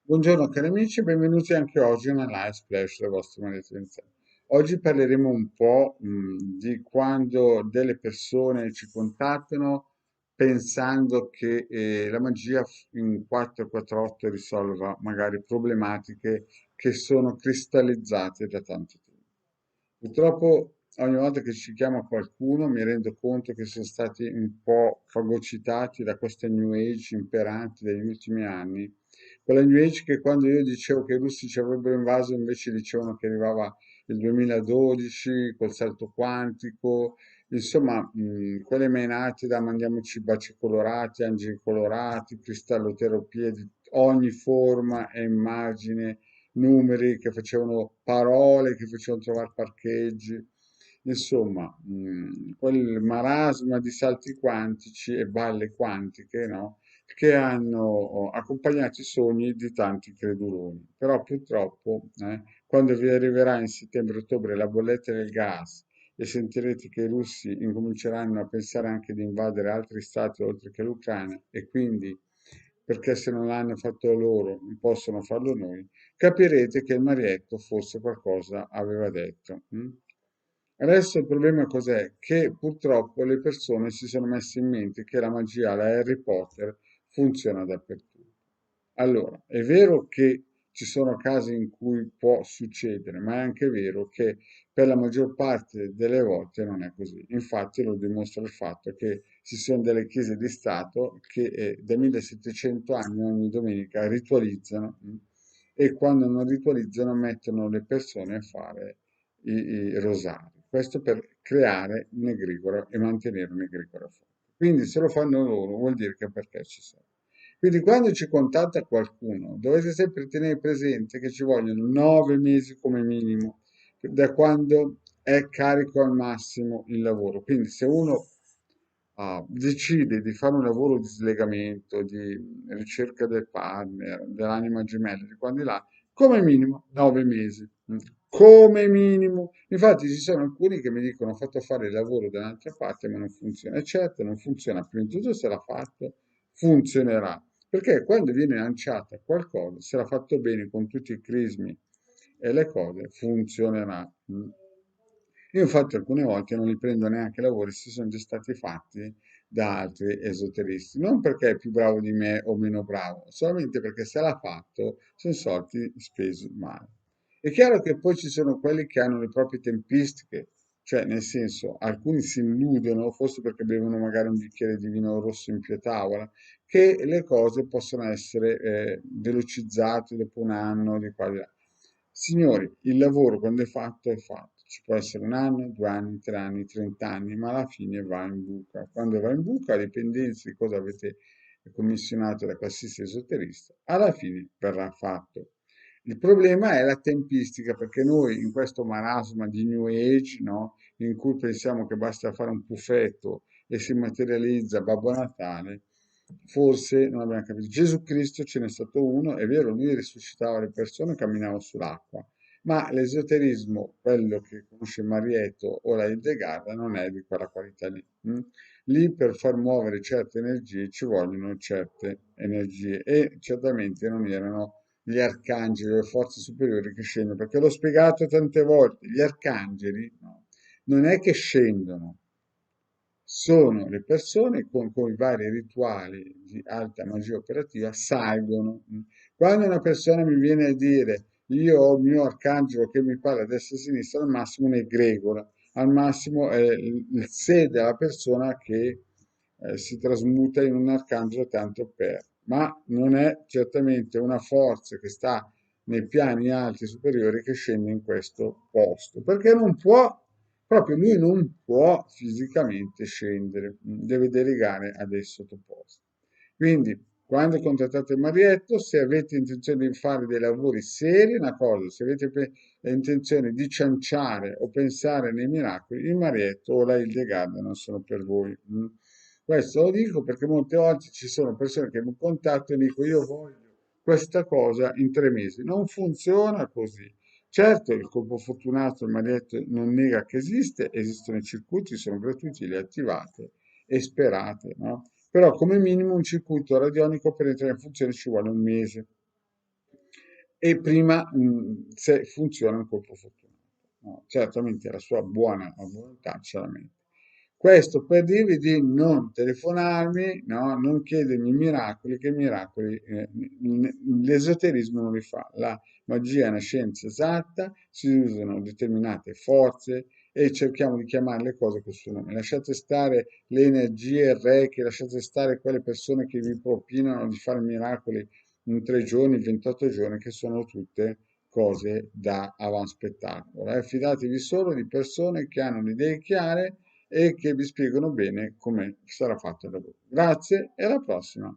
Buongiorno cari amici, benvenuti anche oggi nella Live Splash del vostro marito insieme. Oggi parleremo un po' di quando delle persone ci contattano pensando che la magia in 448 risolva magari problematiche che sono cristallizzate da tanto tempo. Purtroppo ogni volta che ci chiama qualcuno mi rendo conto che sono stati un po' fagocitati da queste New Age imperanti degli ultimi anni. Quella New Age che quando io dicevo che i russi ci avrebbero invaso invece dicevano che arrivava il 2012 col salto quantico, insomma, quelle menate da mandiamoci baci colorati, angeli colorati, cristalloterapie di ogni forma e immagine, numeri che facevano parole, che facevano trovare parcheggi, insomma, quel marasma di salti quantici e balle quantiche, no? Che hanno accompagnato i sogni di tanti creduloni. Però purtroppo, quando vi arriverà in settembre-ottobre la bolletta del gas e sentirete che i russi incominceranno a pensare anche di invadere altri stati oltre che l'Ucraina e quindi perché se non l'hanno fatto loro non possono farlo noi, capirete che il Marietto forse qualcosa aveva detto. Adesso il problema cos'è? Che purtroppo le persone si sono messe in mente che la magia alla Harry Potter funziona dappertutto. Allora, è vero che ci sono casi in cui può succedere, ma è anche vero che per la maggior parte delle volte non è così. Infatti lo dimostra il fatto che ci sono delle chiese di Stato che da 1700 anni ogni domenica ritualizzano e quando non ritualizzano mettono le persone a fare i rosari. Questo per creare un egregore e mantenere un egregore forte. Quindi se lo fanno loro vuol dire che perché ci sono. Quindi quando ci contatta qualcuno, dovete sempre tenere presente che ci vogliono 9 mesi come minimo, da quando è carico al massimo il lavoro. Quindi se uno decide di fare un lavoro di slegamento, di ricerca del partner, dell'anima gemella, di qua e di là, come minimo 9 mesi. Come minimo. Infatti ci sono alcuni che mi dicono ho fatto fare il lavoro da un'altra parte ma non funziona. E certo non funziona, prima di tutto se l'ha fatto, funzionerà. Perché quando viene lanciata qualcosa, se l'ha fatto bene con tutti i crismi e le cose, funzionerà. Io infatti alcune volte non li prendo neanche i lavori se sono già stati fatti da altri esoteristi, non perché è più bravo di me o meno bravo, solamente perché se l'ha fatto sono soldi spesi male. È chiaro che poi ci sono quelli che hanno le proprie tempistiche, cioè nel senso alcuni si illudono, forse perché bevono magari un bicchiere di vino rosso in più a tavola, che le cose possono essere velocizzate dopo un anno di qua e di là. Signori, il lavoro quando è fatto è fatto. Ci può essere un anno, 2 anni, 3 anni, 30 anni, ma alla fine va in buca. Quando va in buca, a dipendenza di cosa avete commissionato da qualsiasi esoterista, alla fine verrà fatto. Il problema è la tempistica, perché noi in questo marasma di New Age, no, in cui pensiamo che basta fare un puffetto e si materializza Babbo Natale, forse non abbiamo capito. Gesù Cristo ce n'è stato uno, è vero, lui risuscitava le persone, camminava sull'acqua, ma l'esoterismo, quello che conosce Marietto o la Hildegarda, non è di quella qualità lì. Lì per far muovere certe energie ci vogliono certe energie e certamente non erano gli arcangeli o le forze superiori che scendono, perché l'ho spiegato tante volte, gli arcangeli no, non è che scendono, sono le persone con i vari rituali di alta magia operativa salgono. Quando una persona mi viene a dire io ho il mio arcangelo che mi parla a destra e a sinistra, al massimo un egregora, al massimo è il sé della persona che si trasmuta in un arcangelo tanto per, ma non è certamente una forza che sta nei piani alti superiori che scende in questo posto, perché non può, proprio lui non può fisicamente scendere, deve delegare a dei sottoposti. Quindi, quando contattate Marietto, se avete intenzione di fare dei lavori seri, è una cosa, se avete intenzione di cianciare o pensare nei miracoli, il Marietto o la Hildegarda non sono per voi. Questo lo dico perché molte volte ci sono persone che mi contattano e dicono io voglio questa cosa in 3 mesi. Non funziona così. Certo, il colpo fortunato, il Marietto non nega che esiste, esistono i circuiti, sono gratuiti, li attivate e sperate, no? Però come minimo un circuito radionico per entrare in funzione ci vuole un mese. e prima se funziona un colpo fortunato. No? Certamente la sua buona volontà ce la mette. Questo per dirvi di non telefonarmi, no? Non chiedermi miracoli, che miracoli l'esoterismo non li fa. La magia è una scienza esatta, si usano determinate forze e cerchiamo di chiamare le cose col suo nome. Lasciate stare le energie, il Reiki, lasciate stare quelle persone che vi propinano di fare miracoli in 3 giorni, 28 giorni, che sono tutte cose da avanspettacolo. Fidatevi solo di persone che hanno le idee chiare e che vi spiegano bene come sarà fatto il lavoro. Grazie e alla prossima.